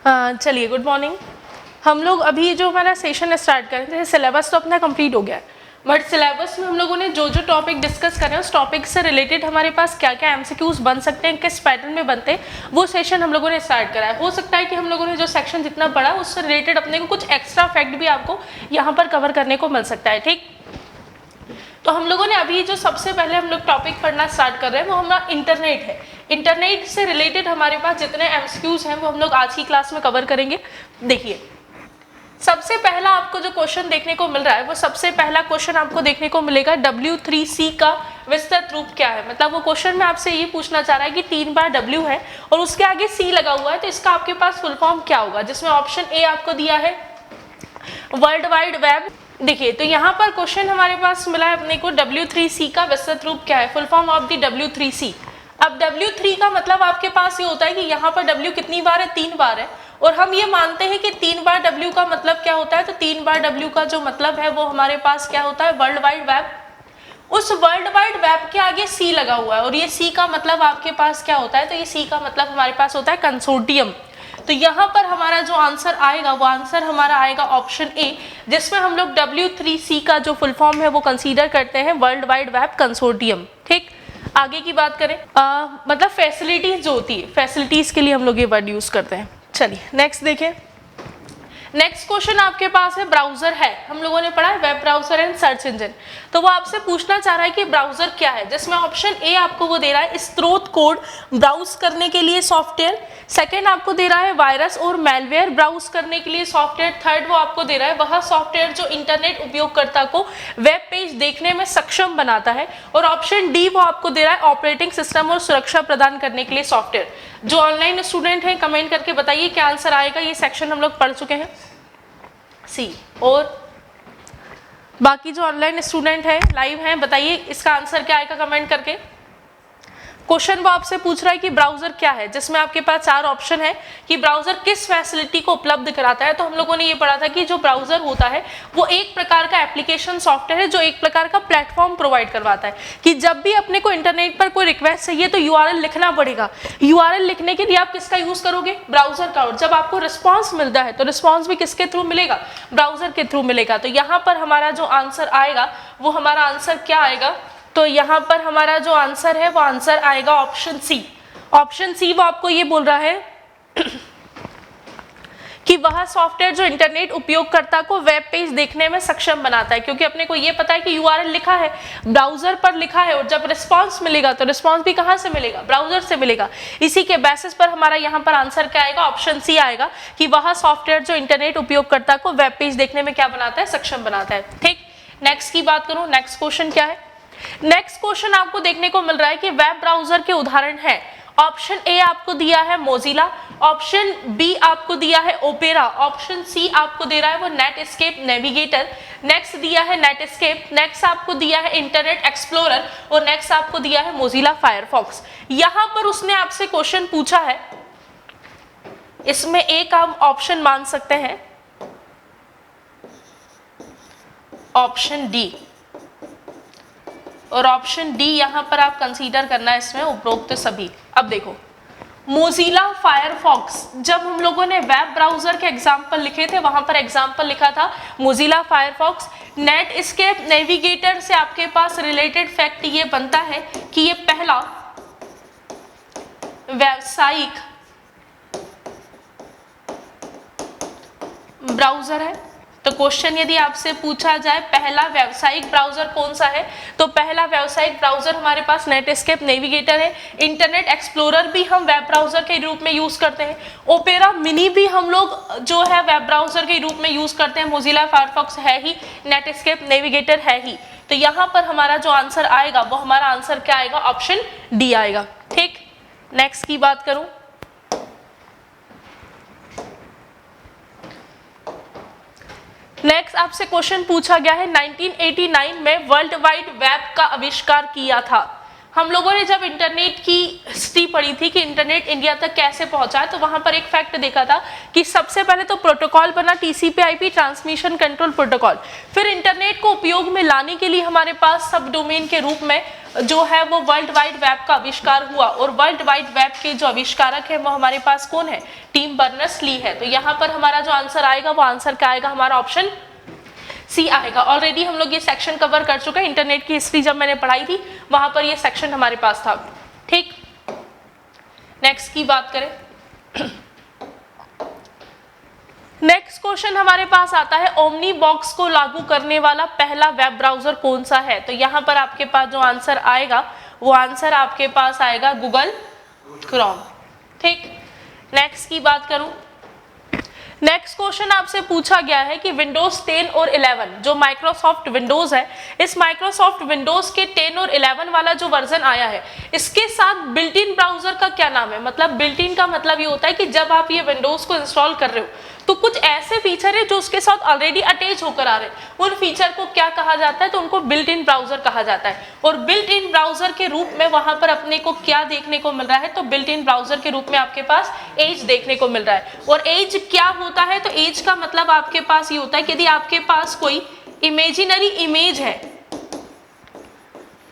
चलिए good morning. हम लोग अभी जो हमारा सेशन स्टार्ट कर रहे थे, सिलेबस तो अपना कंप्लीट हो गया है, बट सिलेबस में हम लोगों ने जो जो टॉपिक डिस्कस कर रहे हैं उस टॉपिक से रिलेटेड हमारे पास क्या क्या एमसीक्यूज बन सकते हैं, किस पैटर्न में बनते हैं, वो सेशन हम लोगों ने स्टार्ट करा है। हो सकता है कि हम लोगों ने जो सेक्शन जितना पढ़ा उससे रिलेटेड अपने को कुछ एक्स्ट्रा फैक्ट भी आपको यहाँ पर कवर करने को मिल सकता है। ठीक, तो हम लोगों ने अभी जो सबसे पहले हम लोग टॉपिक पढ़ना स्टार्ट कर रहे हैं वो हमारा इंटरनेट है। इंटरनेट से रिलेटेड हमारे पास जितने एमसीक्यूज हैं वो हम लोग आज की क्लास में कवर करेंगे। देखिए, सबसे पहला आपको जो क्वेश्चन देखने को मिल रहा है वो सबसे पहला क्वेश्चन आपको देखने को मिलेगा W3C का विस्तृत रूप क्या है। मतलब वो क्वेश्चन में आपसे ये पूछना चाह रहा है कि 3 बार W है और उसके आगे C लगा हुआ है, तो इसका आपके पास फुल फॉर्म क्या होगा, जिसमें ऑप्शन ए आपको दिया है वर्ल्ड वाइड वेब। देखिए, तो यहाँ पर क्वेश्चन हमारे पास मिला है अपने को W3C का विस्तृत रूप क्या है, full form of the W3C। अब W3 का मतलब आपके पास ये होता है कि यहाँ पर W कितनी बार है, 3 बार है, और हम ये मानते हैं कि 3 बार W का मतलब क्या होता है, तो 3 बार W का जो मतलब है वो हमारे पास क्या होता है, वर्ल्ड वाइड वेब। उस वर्ल्ड वाइड वेब के आगे C लगा हुआ है और ये C का मतलब आपके पास क्या होता है, तो ये C का मतलब हमारे पास होता है कंसोर्टियम। तो यहाँ पर हमारा जो आंसर आएगा वो आंसर हमारा आएगा ऑप्शन ए, जिसमें हम लोग W3C का जो फुल फॉर्म है वो कंसीडर करते हैं वर्ल्ड वाइड वेब कंसोर्टियम। ठीक, आगे की बात करें, मतलब फैसिलिटीज जो होती है, फैसिलिटीज के लिए हम लोग ये वर्ड यूज करते हैं। चलिए नेक्स्ट देखें। नेक्स्ट क्वेश्चन आपके पास है ब्राउजर है, हम लोगों ने पढ़ा है web browser and search engine. तो वो आपसे पूछना चाह रहा है कि ब्राउजर क्या है, जिसमें ऑप्शन ए आपको वो दे रहा है स्रोत कोड ब्राउज करने के लिए सॉफ्टवेयर, सेकंड आपको दे रहा है वायरस और मैलवेयर ब्राउज करने के लिए सॉफ्टवेयर, थर्ड वो आपको दे रहा है वह सॉफ्टवेयर जो इंटरनेट उपयोगकर्ता को वेब पेज देखने में सक्षम बनाता है, और ऑप्शन डी वो आपको दे रहा है ऑपरेटिंग सिस्टम और सुरक्षा प्रदान करने के लिए सॉफ्टवेयर। जो ऑनलाइन स्टूडेंट हैं कमेंट करके बताइए क्या आंसर आएगा। ये सेक्शन हम लोग पढ़ चुके हैं सी, और बाकी जो ऑनलाइन स्टूडेंट है लाइव हैं बताइए इसका आंसर क्या आएगा कमेंट करके। क्वेश्चन वो आपसे पूछ रहा है कि ब्राउजर क्या है, जिसमें आपके पास 4 ऑप्शन है कि ब्राउजर किस फैसिलिटी को उपलब्ध कराता है। तो हम लोगों ने ये पढ़ा था कि जो ब्राउजर होता है वो एक प्रकार का एप्लीकेशन सॉफ्टवेयर है जो एक प्रकार का प्लेटफॉर्म प्रोवाइड करवाता है कि जब भी अपने को इंटरनेट पर कोई रिक्वेस्ट चाहिए तो URL लिखना पड़ेगा। URL लिखने के लिए आप किसका यूज करोगे, ब्राउजर का, और जब आपको रिस्पॉन्स मिलता है तो रिस्पॉन्स भी किसके थ्रू मिलेगा, ब्राउजर के थ्रू मिलेगा। तो यहाँ पर हमारा जो आंसर आएगा वो हमारा आंसर क्या आएगा, तो यहाँ पर हमारा जो आंसर है वो आंसर आएगा ऑप्शन सी। ऑप्शन सी वो आपको ये बोल रहा है कि वह सॉफ्टवेयर जो इंटरनेट उपयोगकर्ता को वेब पेज देखने में सक्षम बनाता है, क्योंकि अपने को ये पता है कि URL लिखा है, ब्राउजर पर लिखा है, और जब रिस्पांस मिलेगा तो रिस्पांस भी कहाँ से मिलेगा, ब्राउजर से मिलेगा। इसी के बेसिस पर हमारा यहाँ पर आंसर क्या आएगा, ऑप्शन सी आएगा कि वह सॉफ्टवेयर जो इंटरनेट उपयोगकर्ता को वेब पेज देखने में क्या बनाता है, सक्षम बनाता है। ठीक, नेक्स्ट की बात करूँ, नेक्स्ट क्वेश्चन क्या है। नेक्स्ट क्वेश्चन आपको देखने को मिल रहा है कि वेब ब्राउजर के उदाहरण है। ऑप्शन ए आपको दिया है मोजिला, ऑप्शन बी आपको दिया है ओपेरा, ऑप्शन सी आपको दे रहा है वो नेटस्केप नेविगेटर, नेक्स्ट दिया है नेटस्केप, नेक्स्ट आपको दिया है इंटरनेट एक्सप्लोरर, और नेक्स्ट आपको दिया है मोजिला फायरफॉक्स। यहां पर उसने आपसे क्वेश्चन पूछा है, इसमें एक आप ऑप्शन मान सकते हैं ऑप्शन डी, और ऑप्शन डी यहां पर आप कंसीडर करना है इसमें उपरोक्त सभी। अब देखो, मोजिला फायरफॉक्स, जब हम लोगों ने वेब ब्राउजर के एग्जाम्पल लिखे थे वहां पर एग्जाम्पल लिखा था मोजिला फायरफॉक्स। नेटस्केप नेविगेटर से आपके पास रिलेटेड फैक्ट ये बनता है कि ये पहला व्यावसायिक ब्राउजर है। तो क्वेश्चन यदि आपसे पूछा जाए पहला व्यावसायिक ब्राउजर कौन सा है, तो पहला व्यावसायिक ब्राउजर हमारे पास नेटस्केप नेविगेटर है। इंटरनेट एक्सप्लोरर भी हम वेब ब्राउजर के रूप में यूज करते हैं, ओपेरा मिनी भी हम लोग जो है वेब ब्राउजर के रूप में यूज करते हैं, मोजिला फायरफॉक्स है ही, नेटस्केप नेविगेटर है ही। तो यहाँ पर हमारा जो आंसर आएगा वो हमारा आंसर क्या आएगा, ऑप्शन डी आएगा। ठीक, नेक्स्ट की बात करूं, नेक्स्ट आपसे क्वेश्चन पूछा गया है 1989 में वर्ल्ड वाइड वेब का आविष्कार किया था। हम लोगों ने जब इंटरनेट की हिस्ट्री पढ़ी थी कि इंटरनेट इंडिया तक कैसे पहुंचा है, तो वहां पर एक फैक्ट देखा था कि सबसे पहले तो प्रोटोकॉल बना TCP/IP ट्रांसमिशन कंट्रोल प्रोटोकॉल। फिर इंटरनेट को उपयोग में लाने के लिए हमारे पास सब डोमेन के रूप में जो है वो वर्ल्ड वाइड वेब का आविष्कार हुआ, और वर्ल्ड वाइड वेब के जो आविष्कारक है वो हमारे पास कौन है, टिम बर्नर्स-ली है। तो यहाँ पर हमारा जो आंसर आएगा वो आंसर क्या आएगा, हमारा ऑप्शन सी आएगा। ऑलरेडी हम लोग ये सेक्शन कवर कर चुके हैं, इंटरनेट की हिस्ट्री जब मैंने पढ़ाई थी वहां पर ये सेक्शन हमारे पास था। ठीक, नेक्स्ट की बात करें। नेक्स्ट क्वेश्चन हमारे पास आता है, ओमनी बॉक्स को लागू करने वाला पहला वेब ब्राउजर कौन सा है। तो यहाँ पर आपके पास जो आंसर आएगा वो आंसर आपके पास आएगा गूगल क्रोम। ठीक, नेक्स्ट की बात करूं, नेक्स्ट क्वेश्चन आपसे पूछा गया है कि विंडोज 10 और 11 जो माइक्रोसॉफ्ट विंडोज है, इस माइक्रोसॉफ्ट विंडोज के 10 और 11 वाला जो वर्जन आया है इसके साथ बिल्ट इन ब्राउजर का क्या नाम है। मतलब बिल्ट इन का मतलब ये होता है कि जब आप ये विंडोज को इंस्टॉल कर रहे हो तो कुछ ऐसे फीचर है जो उसके साथ ऑलरेडी अटैच होकर आ रहे हैं, उन फीचर को क्या कहा जाता है, तो उनको बिल्ट इन ब्राउजर कहा जाता है। और बिल्ट इन ब्राउजर के रूप में वहां पर अपने को क्या देखने को मिल रहा है, तो बिल्ट इन ब्राउजर के रूप में आपके पास एज देखने को मिल रहा है। और एज क्या होता है, तो एज का मतलब आपके पास ये होता है कि यदि आपके पास कोई इमेजिनरी इमेज है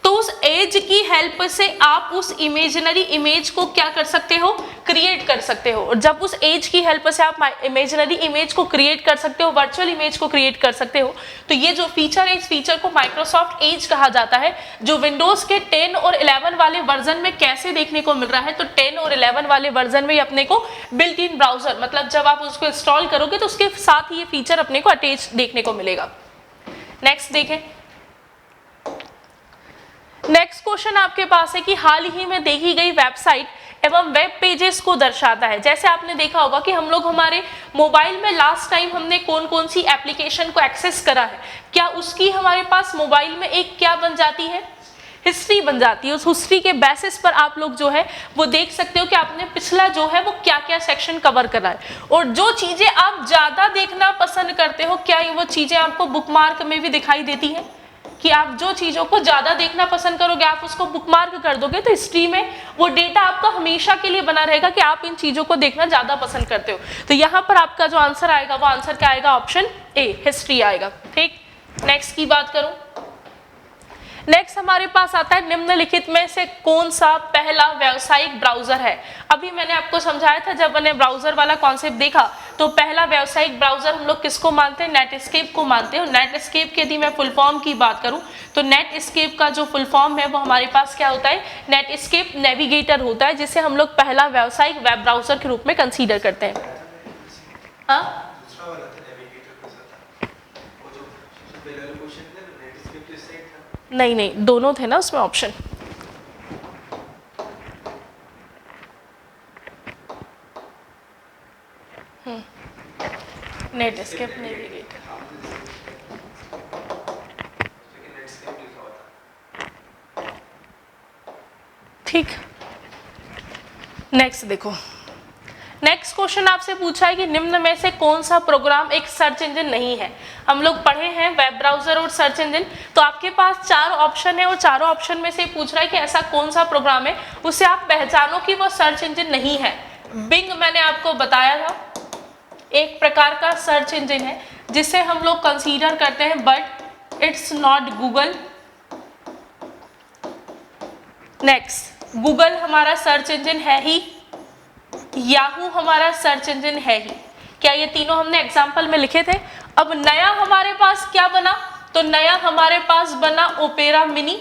तो उस एज की हेल्प से आप उस इमेजिनरी इमेज को क्या कर सकते हो, क्रिएट कर सकते हो। और जब उस एज की हेल्प से आप इमेजिनरी इमेज को क्रिएट कर सकते हो, वर्चुअल इमेज को क्रिएट कर सकते हो, तो ये जो फीचर है इस फीचर को माइक्रोसॉफ्ट एज कहा जाता है, जो विंडोज के 10 और 11 वाले वर्जन में कैसे देखने को मिल रहा है। तो 10 और 11 वाले वर्जन में अपने को बिल्ट इन ब्राउजर, मतलब जब आप उसको इंस्टॉल करोगे तो उसके साथ ही ये फीचर अपने को अटैच देखने को मिलेगा। नेक्स्ट देखें, नेक्स्ट क्वेश्चन आपके पास है कि हाल ही में देखी गई वेबसाइट एवं वेब पेजेस को दर्शाता है। जैसे आपने देखा होगा कि हम लोग हमारे मोबाइल में लास्ट टाइम हमने कौन कौन सी एप्लीकेशन को एक्सेस करा है, क्या उसकी हमारे पास मोबाइल में एक क्या बन जाती है, हिस्ट्री बन जाती है। उस हिस्ट्री के बेसिस पर आप लोग जो है वो देख सकते हो कि आपने पिछला जो है वो क्या क्या सेक्शन कवर करा है। और जो चीजें आप ज्यादा देखना पसंद करते हो, क्या वो चीजें आपको बुकमार्क में भी दिखाई देती है, कि आप जो चीजों को ज्यादा देखना पसंद करोगे आप उसको बुकमार्क कर दोगे तो हिस्ट्री में वो डेटा आपका हमेशा के लिए बना रहेगा कि आप इन चीजों को देखना ज्यादा पसंद करते हो। तो यहाँ पर आपका जो आंसर आएगा वो आंसर क्या आएगा, ऑप्शन ए, हिस्ट्री आएगा। ठीक, नेक्स्ट की बात करूं, नेक्स्ट हमारे पास आता है निम्नलिखित में से कौन सा पहला व्यावसायिक ब्राउजर है। अभी मैंने आपको समझाया था जब मैंने ब्राउजर वाला कॉन्सेप्ट देखा तो पहला व्यावसायिक ब्राउजर हम लोग किसको मानते हैं, नेटस्केप को मानते हैं। नेटस्केप की यदि मैं फुल फॉर्म की बात करूं तो नेटस्केप का जो फुल फॉर्म है वो हमारे पास क्या होता है, नेटस्केप नेविगेटर होता है, जिसे हम लोग पहला व्यावसायिक वेब ब्राउजर के रूप में कंसीडर करते हैं। हाँ, नहीं नहीं, दोनों थे ना उसमें ऑप्शन। नेटस्केप नेविगेटर, ठीक। नेक्स्ट देखो, नेक्स्ट क्वेश्चन आपसे पूछा है कि निम्न में से कौन सा प्रोग्राम एक सर्च इंजन नहीं है। हम लोग पढ़े हैं वेब ब्राउजर और सर्च इंजन, तो आपके पास 4 ऑप्शन है और चारों ऑप्शन में से पूछ रहा है कि ऐसा कौन सा प्रोग्राम है उसे आप पहचानो कि वो सर्च इंजन नहीं है। बिंग मैंने आपको बताया था एक प्रकार का सर्च इंजन है जिसे हम लोग कंसीडर करते हैं, but it's not Google. Next, Google हमारा सर्च इंजन है ही, याहू हमारा सर्च इंजन है ही, क्या ये तीनों हमने एग्जाम्पल में लिखे थे। अब नया हमारे पास क्या बना, तो नया हमारे पास बना ओपेरा मिनी,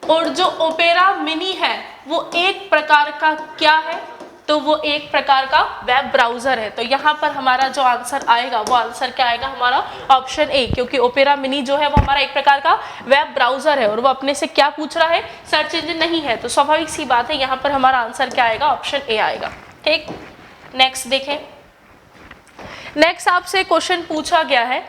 और जो ओपेरा मिनी है वो एक प्रकार का क्या है, तो वो एक प्रकार का वेब ब्राउजर है। तो यहाँ पर हमारा जो आंसर आएगा वो आंसर क्या आएगा, हमारा ऑप्शन ए, क्योंकि ओपेरा मिनी जो है वो हमारा एक प्रकार का वेब ब्राउजर है और वो अपने से क्या पूछ रहा है, सर्च इंजन नहीं है। तो स्वाभाविक सी बात है यहाँ पर हमारा आंसर क्या आएगा, ऑप्शन ए आएगा। ठीक, नेक्स्ट देखें, नेक्स्ट आपसे क्वेश्चन पूछा गया है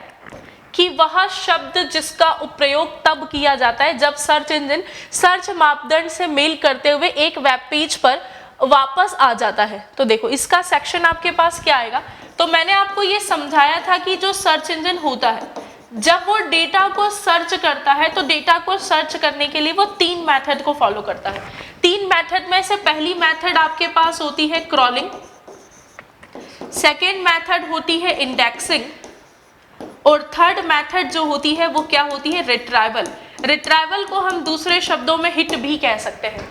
कि वह शब्द जिसका उपयोग तब किया जाता है जब सर्च इंजन सर्च मापदंड से मेल करते हुए एक वेब पेज पर वापस आ जाता है। तो देखो इसका सेक्शन आपके पास क्या आएगा, तो मैंने आपको ये समझाया था कि जो सर्च इंजन होता है जब वो डेटा को सर्च करता है तो डेटा को सर्च करने के लिए वो 3 मेथड को फॉलो करता है। 3 मेथड में से पहली मेथड आपके पास होती है क्रॉलिंग, सेकेंड मेथड होती है इंडेक्सिंग, और थर्ड मेथड जो होती है वो क्या होती है, रिट्राइवल। रिट्राइवल को हम दूसरे शब्दों में हिट भी कह सकते हैं।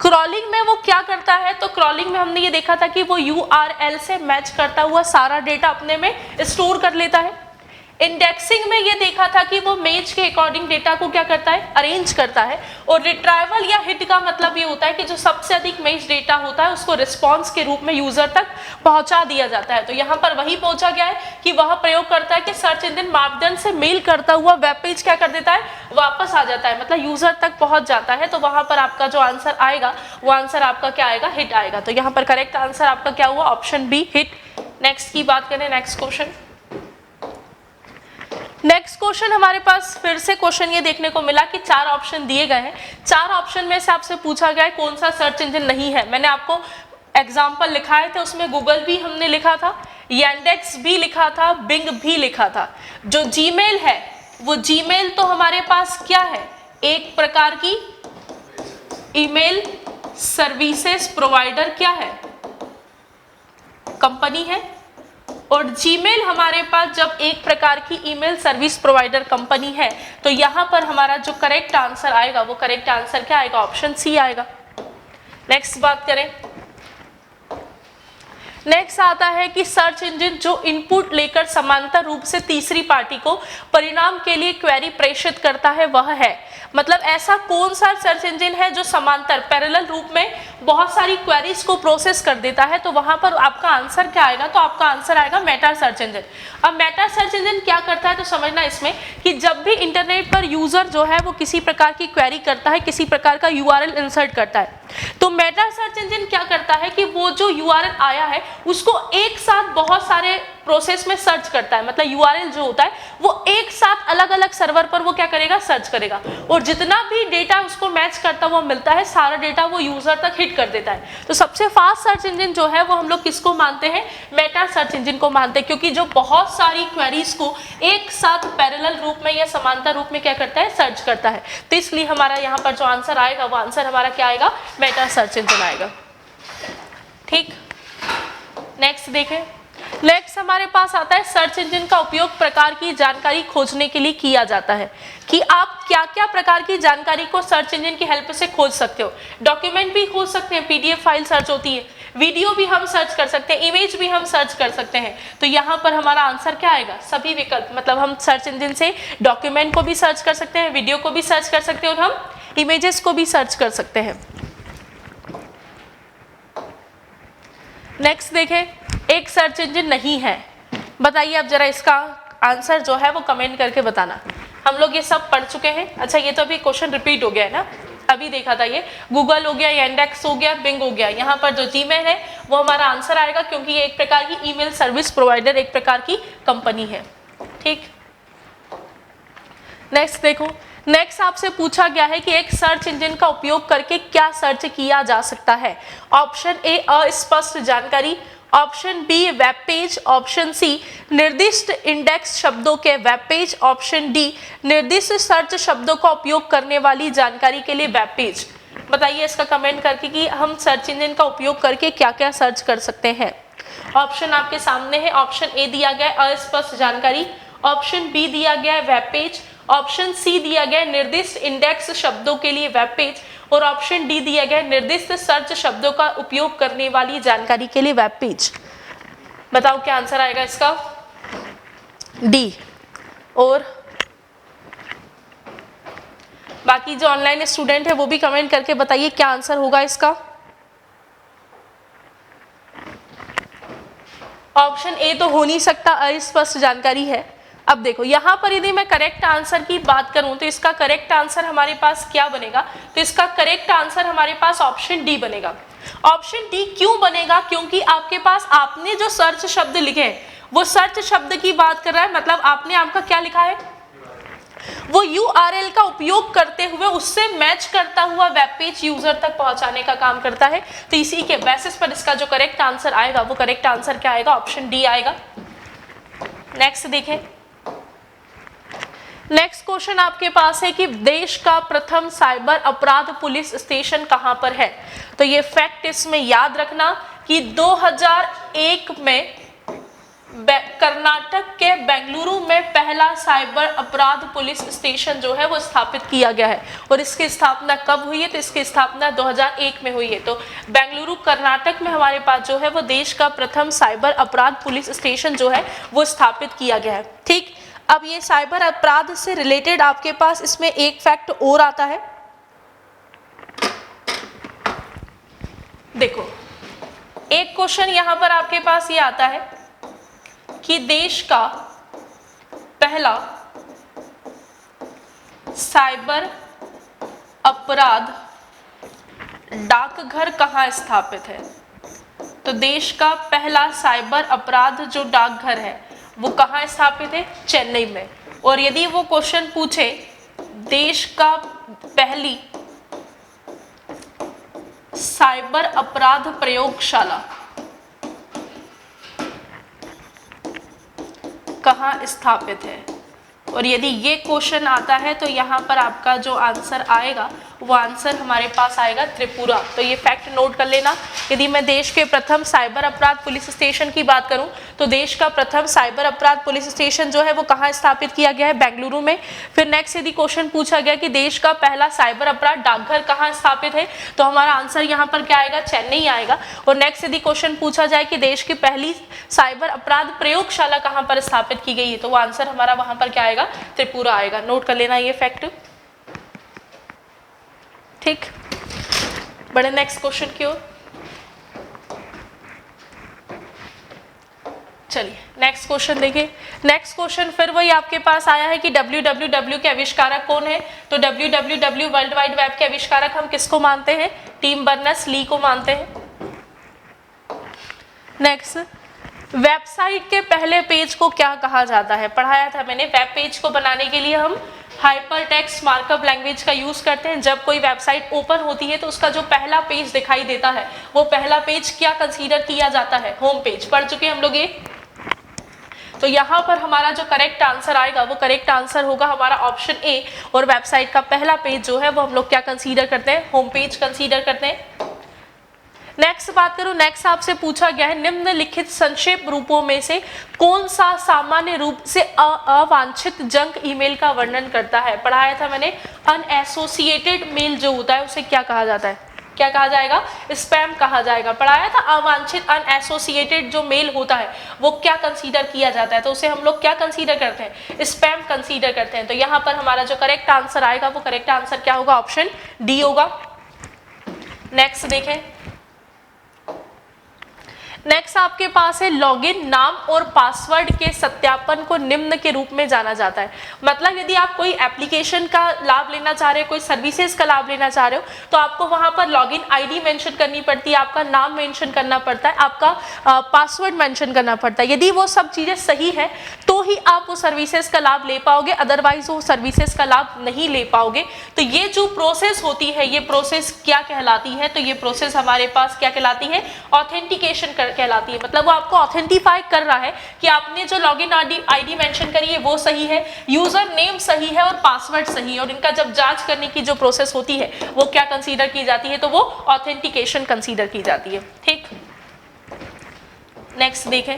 क्रॉलिंग में वो क्या करता है, तो क्रॉलिंग में हमने ये देखा था कि वो URL से मैच करता हुआ सारा डेटा अपने में स्टोर कर लेता है। इंडेक्सिंग में ये देखा था कि वो मैच के अकॉर्डिंग डेटा को क्या करता है, अरेंज करता है। और रिट्राइवल या हिट का मतलब ये होता है कि जो सबसे अधिक मैच डेटा होता है उसको रिस्पॉन्स के रूप में यूजर तक पहुंचा दिया जाता है। तो यहाँ पर वही पहुंचा गया है कि वह प्रयोग करता है कि सर्च इंजन मापदंड से मेल करता हुआ वेब पेज क्या कर देता है, वापस आ जाता है, मतलब यूजर तक पहुंच जाता है। तो वहां पर आपका जो आंसर आएगा वो आंसर आपका क्या आएगा, हिट आएगा। तो यहाँ पर करेक्ट आंसर आपका क्या हुआ, ऑप्शन बी, हिट। नेक्स्ट की बात करें, नेक्स्ट क्वेश्चन। नेक्स्ट क्वेश्चन हमारे पास फिर से क्वेश्चन ये देखने को मिला कि 4 ऑप्शन दिए गए हैं। 4 ऑप्शन में से आपसे पूछा गया है कौन सा सर्च इंजन नहीं है। मैंने आपको एग्जाम्पल लिखाए थे, उसमें गूगल भी हमने लिखा था, यांडेक्स भी लिखा था, बिंग भी लिखा था। जो जीमेल है वो जीमेल तो हमारे पास क्या है, एक प्रकार की ईमेल सर्विसेज प्रोवाइडर क्या है, कंपनी है। और जीमेल हमारे पास जब एक प्रकार की ईमेल सर्विस प्रोवाइडर कंपनी है तो यहाँ पर हमारा जो करेक्ट आंसर आएगा वो करेक्ट आंसर क्या आएगा, ऑप्शन सी आएगा। नेक्स्ट बात करें, नेक्स्ट आता है कि सर्च इंजन जो इनपुट लेकर समांतर रूप से तीसरी पार्टी को परिणाम के लिए क्वेरी प्रेषित करता है वह है, मतलब ऐसा कौन सा सर्च इंजन है जो समांतर पैरेलल रूप में बहुत सारी क्वेरीज को प्रोसेस कर देता है। तो वहां पर आपका आंसर क्या आएगा, तो आपका आंसर आएगा मेटा सर्च इंजन। अब मेटा सर्च इंजन क्या करता है, तो समझना इसमें कि जब भी इंटरनेट पर यूजर जो है वो किसी प्रकार की क्वेरी करता है, किसी प्रकार का URL इंसर्ट करता है, तो मेटा सर्च इंजन क्या करता है कि वो जो URL आया है उसको एक साथ बहुत सारे प्रोसेस में सर्च करता है, मतलब URL जो होता है वो एक साथ अलग अलग सर्वर पर वो क्या करेगा, सर्च करेगा। और जितना भी डेटा उसको मैच करता हुआ मिलता है सारा डेटा वो यूजर तक हिट कर देता है। तो सबसे फास्ट सर्च इंजन जो है वो हम लोग किसको मानते हैं, मेटा सर्च इंजन को मानते हैं, क्योंकि जो बहुत सारी क्वेरीज को एक साथ पैरेलल रूप में या समांतर रूप में क्या करता है, सर्च करता है। तो इसलिए हमारा यहाँ पर जो आंसर आएगा वो आंसर हमारा क्या आएगा, मेटा सर्च इंजन आएगा। ठीक, नेक्स्ट देखें। नेक्स्ट हमारे पास आता है सर्च इंजन का उपयोग प्रकार की जानकारी खोजने के लिए किया जाता है, कि आप क्या क्या प्रकार की जानकारी को सर्च इंजन की हेल्प से खोज सकते हो। डॉक्यूमेंट भी खोज सकते हैं, PDF फाइल सर्च होती है, वीडियो भी हम सर्च कर सकते हैं, इमेज भी हम सर्च कर सकते हैं। तो यहाँ पर हमारा आंसर क्या आएगा, सभी विकल्प, मतलब हम सर्च इंजन से डॉक्यूमेंट को भी सर्च कर सकते हैं, वीडियो को भी सर्च कर सकते हैं और हम इमेजेस को भी सर्च कर सकते हैं। नेक्स्ट देखें, एक सर्च इंजन नहीं है, बताइए अब जरा इसका आंसर जो है वो कमेंट करके बताना। हम लोग ये सब पढ़ चुके हैं। अच्छा, ये तो अभी क्वेश्चन रिपीट हो गया है ना, अभी देखा था ये, गूगल हो गया, यांडेक्स हो गया, बिंग हो गया। यहाँ पर जो जीमेल है वो हमारा आंसर आएगा, क्योंकि ये एक प्रकार की ईमेल सर्विस प्रोवाइडर, एक प्रकार की कंपनी है। ठीक, नेक्स्ट देखो। नेक्स्ट आपसे पूछा गया है कि एक सर्च इंजन का उपयोग करके क्या सर्च किया जा सकता है। ऑप्शन ए अस्पष्ट जानकारी, option B web page, option C निर्दिष्ट इंडेक्स शब्दों के वेब पेज, ऑप्शन डी निर्दिष्ट सर्च शब्दों का उपयोग करने वाली जानकारी के लिए वेब पेज। बताइए इसका कमेंट करके कि हम सर्च इंजन का उपयोग करके क्या क्या सर्च कर सकते हैं। ऑप्शन आपके सामने है, ऑप्शन ए दिया गया है अस्पष्ट जानकारी, ऑप्शन बी दिया गया है वेब पेज, ऑप्शन सी दिया गया है निर्दिष्ट इंडेक्स शब्दों के लिए वेब पेज, और ऑप्शन डी दिया गया है निर्दिष्ट सर्च शब्दों का उपयोग करने वाली जानकारी के लिए वेब पेज। बताओ क्या आंसर आएगा इसका, डी। और बाकी जो ऑनलाइन स्टूडेंट है वो भी कमेंट करके बताइए क्या आंसर होगा इसका। ऑप्शन ए तो हो नहीं सकता, अस्पष्ट जानकारी है। अब देखो यहाँ पर यदि मैं करेक्ट आंसर की बात करूं तो इसका करेक्ट आंसर हमारे पास क्या बनेगा, तो इसका करेक्ट आंसर हमारे पास ऑप्शन डी बनेगा। ऑप्शन डी क्यों बनेगा, क्योंकि आपके पास आपने जो सर्च शब्द लिखे हैं वो सर्च शब्द की बात कर रहा है, मतलब आपने आपका क्या लिखा है, वो URL का उपयोग करते हुए उससे मैच करता हुआ वेब पेज यूजर तक पहुंचाने का काम करता है। तो इसी के बेसिस पर इसका जो करेक्ट आंसर आएगा वो करेक्ट आंसर क्या आएगा, ऑप्शन डी आएगा। नेक्स्ट देखें। नेक्स्ट क्वेश्चन आपके पास है कि देश का प्रथम साइबर अपराध पुलिस स्टेशन कहां पर है। तो ये फैक्ट इसमें याद रखना कि 2001 में कर्नाटक के बेंगलुरु में पहला साइबर अपराध पुलिस स्टेशन जो है वो स्थापित किया गया है। और इसकी स्थापना कब हुई है? तो इसकी स्थापना 2001 में हुई है। तो बेंगलुरु कर्नाटक में हमारे पास जो है वो देश का प्रथम साइबर अपराध पुलिस स्टेशन जो है वो स्थापित किया गया है। ठीक, अब ये साइबर अपराध से रिलेटेड आपके पास इसमें एक फैक्ट और आता है। देखो, एक क्वेश्चन यहां पर आपके पास ये आता है कि देश का पहला साइबर अपराध डाकघर कहाँ स्थापित है? तो देश का पहला साइबर अपराध जो डाकघर है वो कहाँ स्थापित है? चेन्नई में। और यदि वो क्वेश्चन पूछे देश का पहली साइबर अपराध प्रयोगशाला कहाँ स्थापित है, और यदि ये क्वेश्चन आता है तो यहाँ पर आपका जो आंसर आएगा वो आंसर हमारे पास आएगा त्रिपुरा। तो ये फैक्ट नोट कर लेना। यदि मैं देश के प्रथम साइबर अपराध पुलिस स्टेशन की बात करूं तो देश का प्रथम साइबर अपराध पुलिस स्टेशन जो है वो कहाँ स्थापित किया गया है? बेंगलुरु में। फिर नेक्स्ट यदि क्वेश्चन पूछा गया कि देश का पहला साइबर अपराध डाकघर कहाँ स्थापित है, तो हमारा आंसर यहाँ पर क्या आएगा? चेन्नई आएगा। और नेक्स्ट यदि क्वेश्चन पूछा जाए कि देश की पहली साइबर अपराध प्रयोगशाला कहाँ पर स्थापित की गई है, तो वो आंसर हमारा वहां पर क्या आएगा? त्रिपुरा आएगा। नोट कर लेना ये फैक्ट। ठीक, बड़े नेक्स्ट क्वेश्चन की ओर। चलिए नेक्स्ट क्वेश्चन देखिए। नेक्स्ट क्वेश्चन फिर वही आपके पास आया है कि www के आविष्कारक कौन है? तो www वर्ल्ड वाइड वेब के आविष्कारक हम किसको मानते हैं? टिम बर्नर्स-ली को मानते हैं। नेक्स्ट, वेबसाइट के पहले पेज को क्या कहा जाता है? पढ़ाया था मैंने। वेब पेज को बनाने के लिए हम हाइपरटेक्स्ट मार्कअप लैंग्वेज का यूज करते हैं। जब कोई वेबसाइट ओपन होती है तो उसका जो पहला पेज दिखाई देता है वो पहला पेज क्या कंसीडर किया जाता है? Home page. पढ़ चुके हम लोग ये। तो यहाँ पर हमारा जो करेक्ट आंसर आएगा वो करेक्ट आंसर होगा हमारा ऑप्शन ए। और वेबसाइट का पहला पेज जो है वो हम लोग क्या कंसीडर करते हैं? होम पेज कंसीडर करते हैं। नेक्स्ट बात करूं, नेक्स्ट आपसे पूछा गया है निम्नलिखित संक्षेप रूपों में से कौन सा सामान्य रूप से अवांछित जंक ईमेल का वर्णन करता है? पढ़ाया था मैंने। अनएसोसिएटेड मेल जो होता है उसे क्या कहा जाता है? क्या कहा जाएगा? स्पैम कहा जाएगा। पढ़ाया था अवांछित अनएसोसिएटेड जो मेल होता है वो क्या कंसीडर किया जाता है? तो उसे हम लोग क्या कंसीडर करते हैं? स्पैम कंसीडर करते हैं। तो यहाँ पर हमारा जो करेक्ट आंसर आएगा वो करेक्ट आंसर क्या होगा? ऑप्शन डी होगा। नेक्स्ट देखें। नेक्स्ट आपके पास है लॉगिन नाम और पासवर्ड के सत्यापन को निम्न के रूप में जाना जाता है। मतलब यदि आप कोई एप्लीकेशन का लाभ लेना चाह रहे हो, कोई सर्विसेज का लाभ लेना चाह रहे हो, तो आपको वहां पर लॉगिन आईडी मेंशन करनी पड़ती है, आपका नाम मेंशन करना पड़ता है, आपका पासवर्ड मेंशन करना पड़ता है। यदि वो सब चीजें सही है तो ही आप वो सर्विसेज का लाभ ले पाओगे, अदरवाइज वो सर्विसेज का लाभ नहीं ले पाओगे। तो ये जो प्रोसेस होती है ये प्रोसेस क्या कहलाती है? तो ये प्रोसेस हमारे पास क्या कहलाती है? ऑथेंटिकेशन कहलाती है। मतलब वो आपको ऑथेंटिफाई कर रहा है कि आपने जो लॉगिन आईडी मेंशन करी है वो सही है, यूजर नेम सही है और पासवर्ड सही है। और इनका जब जांच करने की जो प्रोसेस होती है वो क्या कंसीडर की जाती है? तो वो ऑथेंटिकेशन कंसीडर की जाती है। ठीक, नेक्स्ट देखें।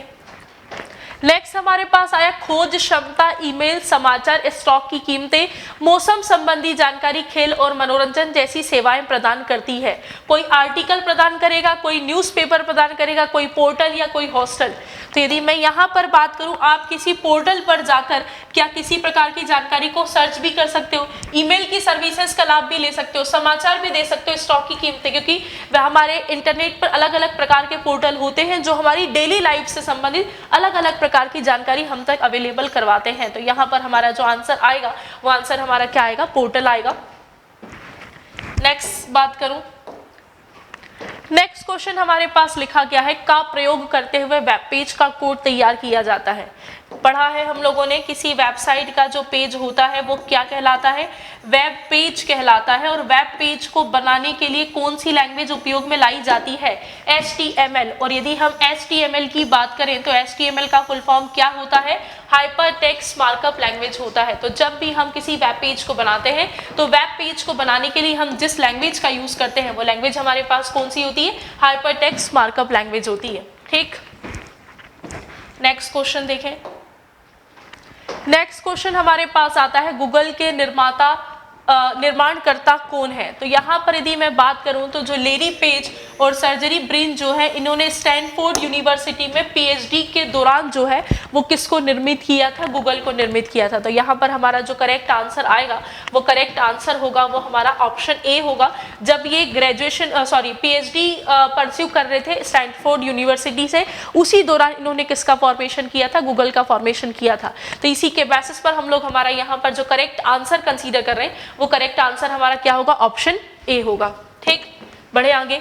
नेक्स्ट हमारे पास आया खोज क्षमता ईमेल समाचार स्टॉक की कीमतें मौसम संबंधी जानकारी खेल और मनोरंजन जैसी सेवाएं प्रदान करती है। कोई आर्टिकल प्रदान करेगा, कोई न्यूज़पेपर प्रदान करेगा, कोई पोर्टल या कोई हॉस्टल। तो यदि मैं यहाँ पर बात करूँ, आप किसी पोर्टल पर जाकर क्या किसी प्रकार की जानकारी को सर्च भी कर सकते हो, ईमेल की सर्विसेज का लाभ भी ले सकते हो, समाचार भी दे सकते हो, स्टॉक की कीमतें, क्योंकि वह हमारे इंटरनेट पर अलग अलग प्रकार के पोर्टल होते हैं जो हमारी डेली लाइफ से संबंधित अलग अलग प्रकार की जानकारी हम तक अवेलेबल करवाते हैं। तो यहाँ पर हमारा जो आंसर आएगा वो आंसर हमारा क्या आएगा? पोर्टल आएगा। नेक्स्ट बात करूं, नेक्स्ट क्वेश्चन हमारे पास लिखा गया है का प्रयोग करते हुए वेब पेज का कोड तैयार किया जाता है। पढ़ा है हम लोगों ने किसी वेबसाइट का जो पेज होता है वो क्या कहलाता है? वेब पेज कहलाता है। और वेब पेज को बनाने के लिए कौन सी लैंग्वेज उपयोग में लाई जाती है? HTML। और यदि हम HTML की बात करें तो HTML का फुल फॉर्म क्या होता है? हाइपर टेक्स्ट मार्कअप लैंग्वेज होता है। तो जब भी हम किसी वेब पेज को बनाते हैं तो वेब पेज को बनाने के लिए हम जिस लैंग्वेज का यूज करते हैं वो लैंग्वेज हमारे पास कौन सी होती है? हाइपर टेक्स्ट मार्कअप लैंग्वेज होती है। ठीक, नेक्स्ट क्वेश्चन देखें। नेक्स्ट क्वेश्चन हमारे पास आता है गूगल के निर्माणकर्ता कौन है। तो यहाँ पर यदि मैं बात करूँ तो जो लेरी पेज और सर्जरी ब्रिन जो है, इन्होंने स्टैनफोर्ड यूनिवर्सिटी में पीएचडी के दौरान जो है वो किसको निर्मित किया था, गूगल को निर्मित किया था। तो यहाँ पर हमारा जो करेक्ट आंसर आएगा वो करेक्ट आंसर होगा वो हमारा ऑप्शन ए होगा। जब ये पीएचडी परस्यू कर रहे थे स्टैनफोर्ड यूनिवर्सिटी से, उसी दौरान इन्होंने किसका फॉर्मेशन किया था, गूगल का फॉर्मेशन किया था। तो इसी के बेसिस पर हम लोग हमारा यहाँ पर जो करेक्ट आंसर कंसीडर कर रहे हैं वो करेक्ट आंसर हमारा क्या होगा, ऑप्शन ए होगा। ठीक, बढ़े आगे।